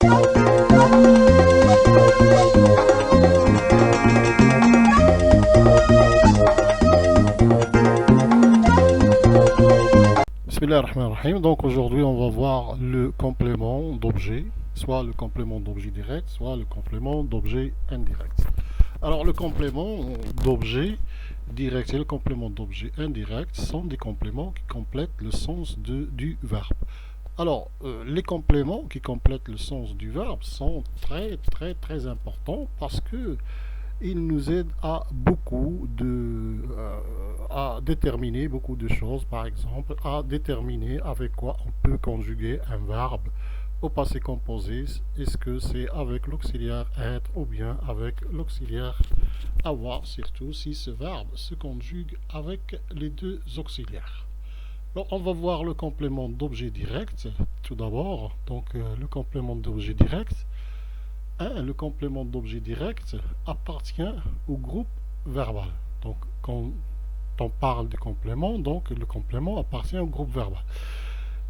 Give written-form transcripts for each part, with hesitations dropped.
Bismillahirrahmanirrahim. Donc aujourd'hui on va voir le complément d'objet, soit le complément d'objet direct, soit le complément d'objet indirect. Alors le complément d'objet direct et le complément d'objet indirect sont des compléments qui complètent le sens du verbe. Alors les compléments qui complètent le sens du verbe sont très importants parce que ils nous aident à à déterminer beaucoup de choses. Par exemple, à déterminer avec quoi on peut conjuguer un verbe au passé composé. Est-ce que c'est avec l'auxiliaire être ou bien avec l'auxiliaire avoir, surtout si ce verbe se conjugue avec les deux auxiliaires. Alors, on va voir le complément d'objet direct tout d'abord. Donc, le complément d'objet direct. Le complément d'objet direct appartient au groupe verbal. Donc, quand on parle du complément, donc le complément appartient au groupe verbal.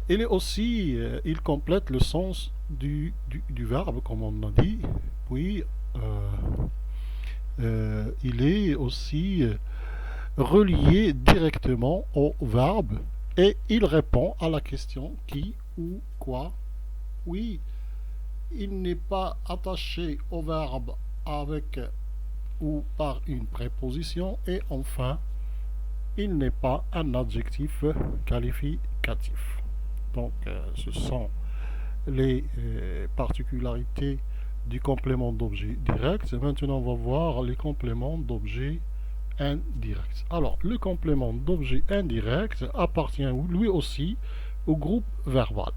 Il est aussi, il complète le sens du verbe, comme on a dit. Puis, il est aussi relié directement au verbe et il répond à la question qui ou quoi. Oui, il n'est pas attaché au verbe avec ou par une préposition et enfin, il n'est pas un adjectif qualificatif. Donc, ce sont les particularités du complément d'objet direct. Maintenant, on va voir les compléments d'objet indirect. Alors, le complément d'objet indirect appartient lui aussi au groupe verbal.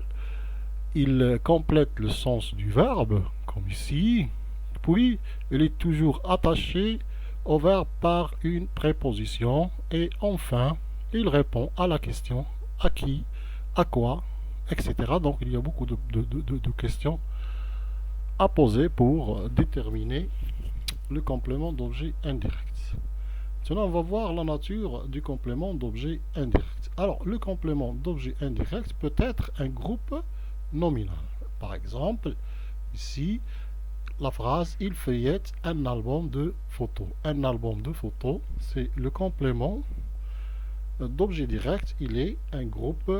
Il complète le sens du verbe, comme ici, puis il est toujours attaché au verbe par une préposition, et enfin, il répond à la question à qui, à quoi, etc. Donc il y a beaucoup de questions à poser pour déterminer le complément d'objet indirect. Maintenant, on va voir la nature du complément d'objet indirect. Alors, le complément d'objet indirect peut être un groupe nominal. Par exemple, ici, la phrase « Il feuillette un album de photos ». Un album de photos, c'est le complément d'objet direct, il est un groupe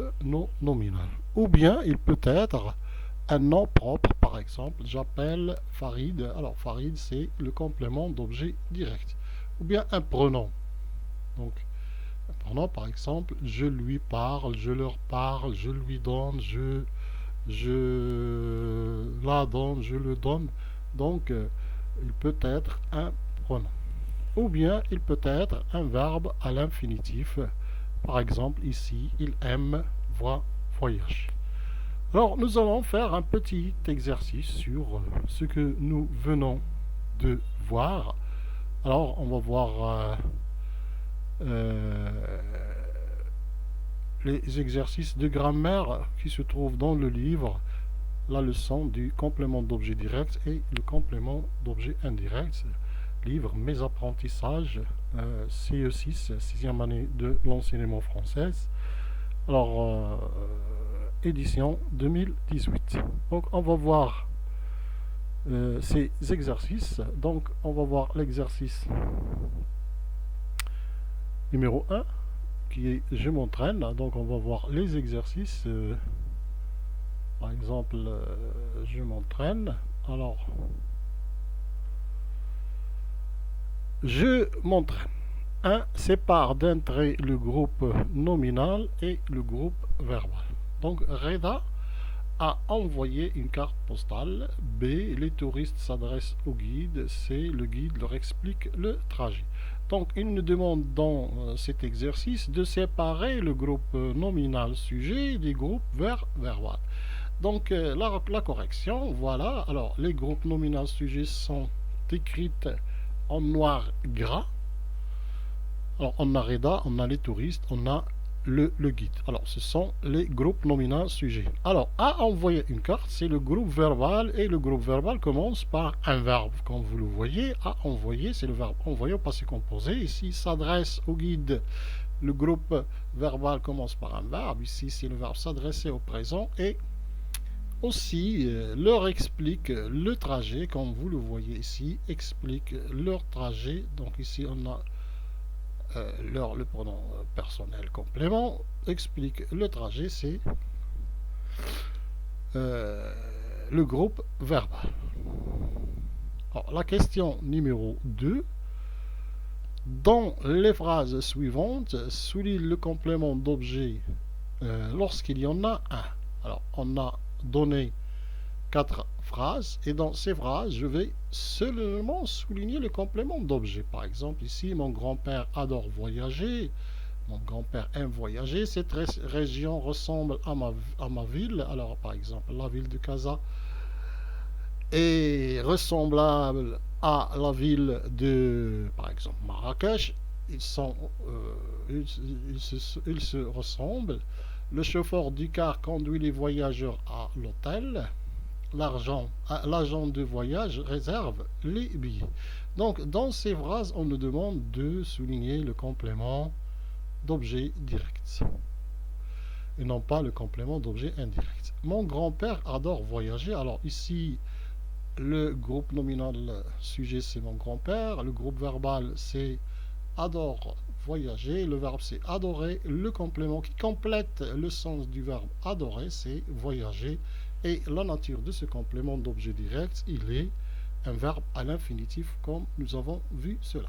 nominal. Ou bien, il peut être un nom propre, par exemple, j'appelle Farid. Alors, Farid, c'est le complément d'objet direct. Ou bien un pronom. Donc, un pronom, par exemple, je lui parle, je leur parle, je lui donne, je la donne, je le donne. Donc, il peut être un pronom. Ou bien, il peut être un verbe à l'infinitif. Par exemple, ici, il aime voyager. Alors, nous allons faire un petit exercice sur ce que nous venons de voir. Alors, on va voir les exercices de grammaire qui se trouvent dans le livre, la leçon du complément d'objet direct et le complément d'objet indirect. Livre Mes apprentissages, CE6, 6e année de l'enseignement français. Alors, édition 2018. Donc, on va voir ces exercices. Donc, on va voir l'exercice numéro 1 qui est je m'entraîne. Donc, on va voir les exercices. Par exemple, je m'entraîne. Alors, je m'entraîne. 1 sépare d'un trait le groupe nominal et le groupe verbal. Donc, Reda a envoyé une carte postale. B, les touristes s'adressent au guide. C, le guide leur explique le trajet. Donc, il nous demande dans cet exercice de séparer le groupe nominal sujet des groupes verbal. Donc, la correction, voilà. Alors, les groupes nominal sujet sont écrits en noir gras. Alors, on a Reda, on a les touristes, on a le guide. Alors, ce sont les groupes nominaux sujets. Alors, à envoyer une carte, c'est le groupe verbal et le groupe verbal commence par un verbe. Comme vous le voyez, à envoyer, c'est le verbe envoyer au passé composé. Ici, s'adresse au guide. Le groupe verbal commence par un verbe. Ici, c'est le verbe s'adresser au présent et aussi leur explique le trajet, comme vous le voyez ici, explique leur trajet. Donc ici on a le pronom personnel complément, explique le trajet, c'est le groupe verbal. Alors, la question numéro 2. Dans les phrases suivantes, souligne le complément d'objet lorsqu'il y en a un. Alors, on a donné 4 phrases et dans ces phrases, je vais seulement souligner le complément d'objet. Par exemple, ici, mon grand-père adore voyager. Mon grand-père aime voyager. Cette région ressemble à ma ville. Alors, par exemple, la ville de Casa est ressemblable à la ville de, par exemple, Marrakech. Ils se ressemblent. Le chauffeur du car conduit les voyageurs à l'hôtel. L'agent de voyage réserve les billets. Donc, dans ces phrases, on nous demande de souligner le complément d'objet direct et non pas le complément d'objet indirect. Mon grand-père adore voyager. Alors ici, le groupe nominal sujet, c'est mon grand-père. Le groupe verbal, c'est adore voyager. Le verbe, c'est adorer. Le complément qui complète le sens du verbe adorer, c'est voyager. Et la nature de ce complément d'objet direct, il est un verbe à l'infinitif, comme nous avons vu cela.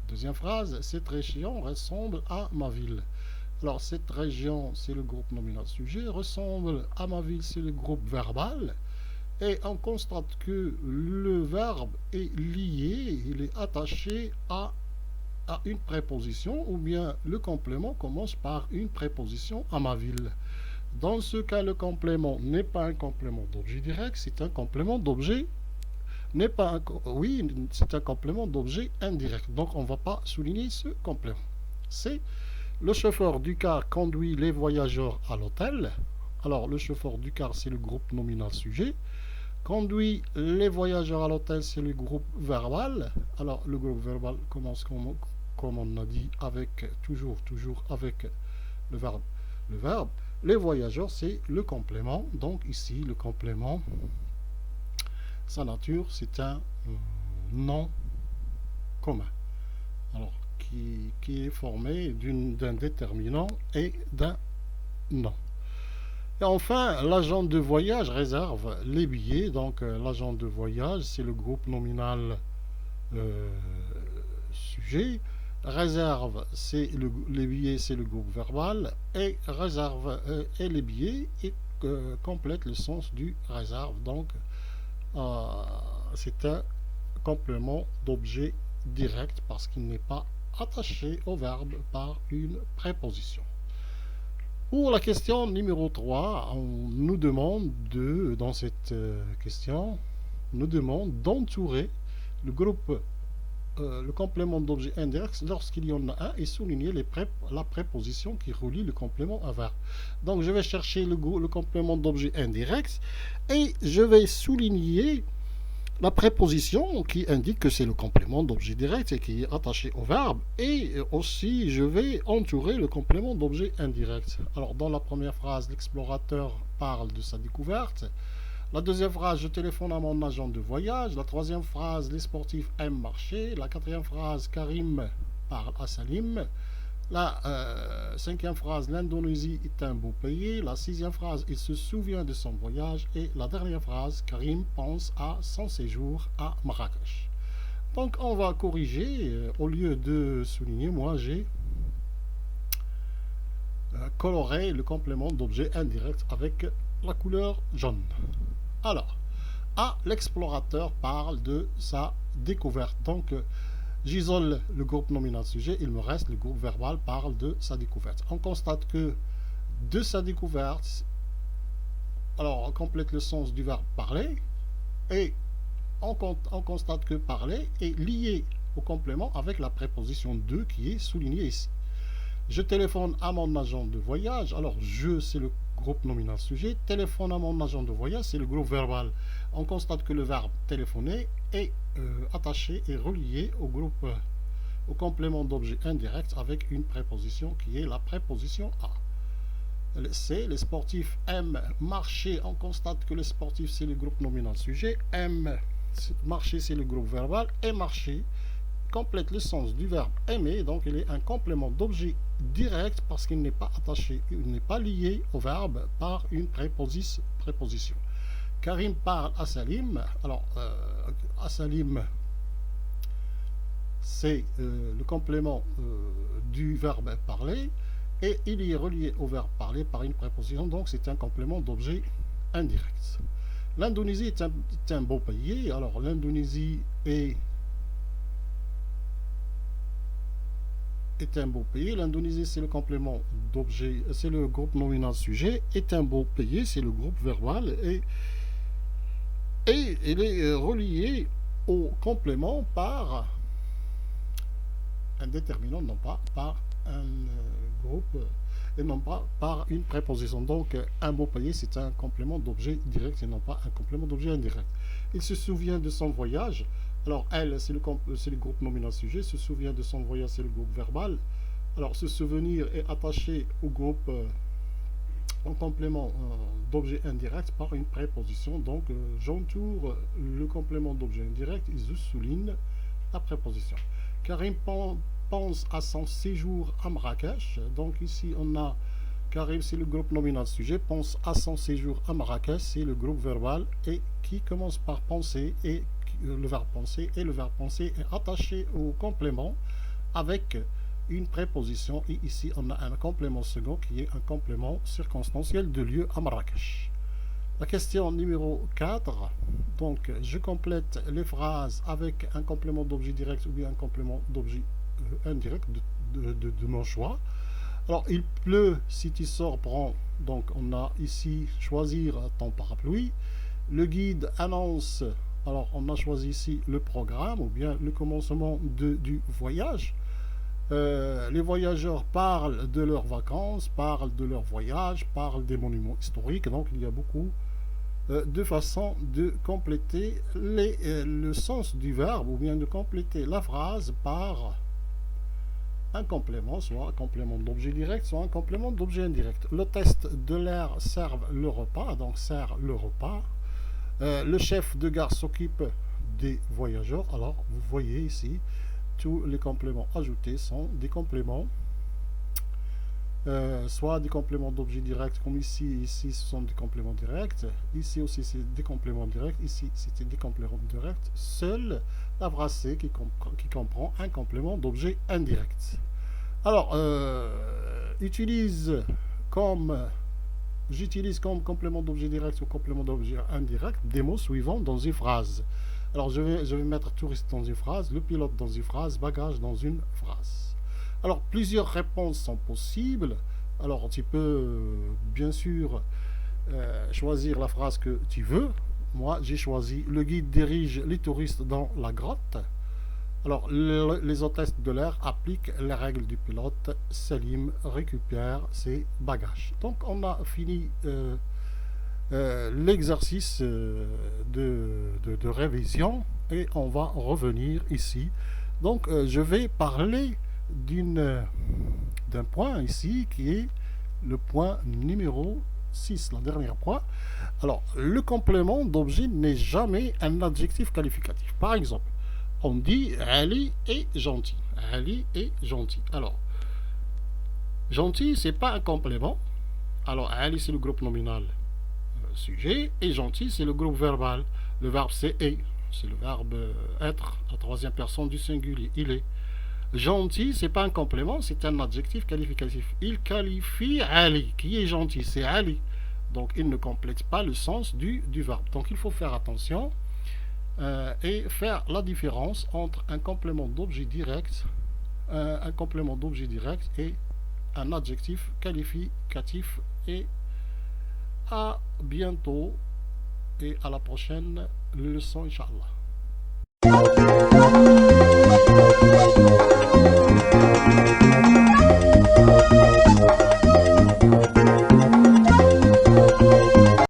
Deuxième phrase, cette région ressemble à ma ville. Alors, cette région, c'est le groupe nominal sujet. Ressemble à ma ville, c'est le groupe verbal. Et on constate que le verbe est lié, il est attaché à une préposition, ou bien le complément commence par une préposition à ma ville. Dans ce cas, le complément n'est pas un complément d'objet direct, c'est un complément d'objet c'est un complément d'objet indirect. Donc, on ne va pas souligner ce complément. C'est le chauffeur du car conduit les voyageurs à l'hôtel. Alors, le chauffeur du car, c'est le groupe nominal sujet. Conduit les voyageurs à l'hôtel, c'est le groupe verbal. Alors, le groupe verbal commence, comme on a dit, avec toujours avec le verbe. Le verbe. Les voyageurs, c'est le complément. Donc, ici, le complément, sa nature, c'est un nom commun. Alors, qui est formé d'un déterminant et d'un nom. Et enfin, l'agent de voyage réserve les billets. Donc, l'agent de voyage, c'est le groupe nominal sujet. Réserve, c'est les billets, c'est le groupe verbal. Et réserve et les billets complètent le sens du réserve. Donc, c'est un complément d'objet direct parce qu'il n'est pas attaché au verbe par une préposition. Pour la question numéro 3, on nous demande dans cette question, on nous demande d'entourer le groupe, le complément d'objet indirect lorsqu'il y en a un et souligner la préposition qui relie le complément à verbe. Donc je vais chercher le complément d'objet indirect et je vais souligner la préposition qui indique que c'est le complément d'objet direct et qui est attaché au verbe. Et aussi, je vais entourer le complément d'objet indirect. Alors, dans la première phrase, l'explorateur parle de sa découverte. La deuxième phrase, je téléphone à mon agent de voyage. La troisième phrase, les sportifs aiment marcher. La quatrième phrase, Karim parle à Salim. La cinquième phrase, l'Indonésie est un beau pays. La sixième phrase, il se souvient de son voyage. Et la dernière phrase, Karim pense à son séjour à Marrakech. Donc on va corriger. Au lieu de souligner, moi j'ai coloré le complément d'objet indirect avec la couleur jaune. Alors, A, l'explorateur parle de sa découverte. Donc, j'isole le groupe nominal sujet, il me reste le groupe verbal parle de sa découverte. On constate que de sa découverte, alors on complète le sens du verbe parler, et on constate que parler est lié au complément avec la préposition de qui est soulignée ici. Je téléphone à mon agent de voyage, alors je c'est le groupe nominal sujet, téléphone à mon agent de voyage, c'est le groupe verbal. On constate que le verbe téléphoner est attaché et relié au complément d'objet indirect avec une préposition qui est la préposition à. C, les sportifs aiment marcher. On constate que les sportifs, c'est le groupe nominal sujet. Aime, marcher, c'est le groupe verbal. Et marcher complète le sens du verbe aimer. Donc, il est un complément d'objet direct parce qu'il n'est pas attaché, il n'est pas lié au verbe par une préposition. Karim parle à Salim. Alors, à Salim, c'est le complément du verbe parler et il y est relié au verbe parler par une préposition, donc c'est un complément d'objet indirect. L'Indonésie est un beau pays. Alors l'Indonésie est un beau pays. L'Indonésie, c'est le complément d'objet, c'est le groupe nominal sujet. Est un beau pays, c'est le groupe verbal et il est relié au complément par un déterminant, non pas par un groupe et non pas par une préposition. Donc un beau pays, c'est un complément d'objet direct et non pas un complément d'objet indirect. Il se souvient de son voyage. Alors elle, c'est le groupe nominal sujet. Se souvient de son voyage, c'est le groupe verbal. Alors ce souvenir est attaché au groupe en complément d'objet indirect par une préposition. Donc j'entoure le complément d'objet indirect et je souligne la préposition. Karim pense à son séjour à Marrakech. Donc ici on a Karim, c'est le groupe nominal sujet. Pense à son séjour à Marrakech, c'est le groupe verbal et qui commence par penser et le verbe penser, et le verbe penser est attaché au complément avec une préposition, et ici on a un complément second qui est un complément circonstanciel de lieu à Marrakech. La question numéro 4, donc je complète les phrases avec un complément d'objet direct ou bien un complément d'objet indirect de mon choix. Alors il pleut, si tu sors, prends. Donc on a ici choisir ton parapluie. Le guide annonce. Alors, on a choisi ici le programme ou bien le commencement du voyage. Les voyageurs parlent de leurs vacances, parlent de leur voyage, parlent des monuments historiques. Donc, il y a beaucoup de façons de compléter le sens du verbe ou bien de compléter la phrase par un complément, soit un complément d'objet direct, soit un complément d'objet indirect. Le test de l'air serve le repas, donc sert le repas. Le chef de gare s'occupe des voyageurs. Alors, vous voyez ici, tous les compléments ajoutés sont des compléments, soit des compléments d'objet direct, comme ici, ce sont des compléments directs. Ici aussi, c'est des compléments directs. Ici, c'était des compléments directs. Seule la phrase C qui comprend un complément d'objet indirect. Alors, j'utilise comme complément d'objet direct ou complément d'objet indirect des mots suivants dans une phrase. Alors je vais mettre touriste dans une phrase, le pilote dans une phrase, bagage dans une phrase. Alors plusieurs réponses sont possibles. Alors tu peux bien sûr choisir la phrase que tu veux. Moi j'ai choisi le guide dirige les touristes dans la grotte. Alors, les hôtesses de l'air appliquent les règles du pilote. Salim récupère ses bagages. Donc, on a fini l'exercice de révision et on va revenir ici. Donc, je vais parler d'un point ici qui est le point numéro 6, le dernier point. Alors, le complément d'objet n'est jamais un adjectif qualificatif. Par exemple, on dit Ali est gentil. Ali est gentil. Alors, gentil, c'est pas un complément. Alors, Ali, c'est le groupe nominal sujet. Et gentil, c'est le groupe verbal. Le verbe, c'est est. C'est le verbe être, la troisième personne du singulier. Il est. Gentil, c'est pas un complément, c'est un adjectif qualificatif. Il qualifie Ali. Qui est gentil? C'est Ali. Donc, il ne complète pas le sens du verbe. Donc, il faut faire attention. Et faire la différence entre un complément d'objet direct, et un adjectif qualificatif. Et à bientôt et à la prochaine leçon, Inch'Allah.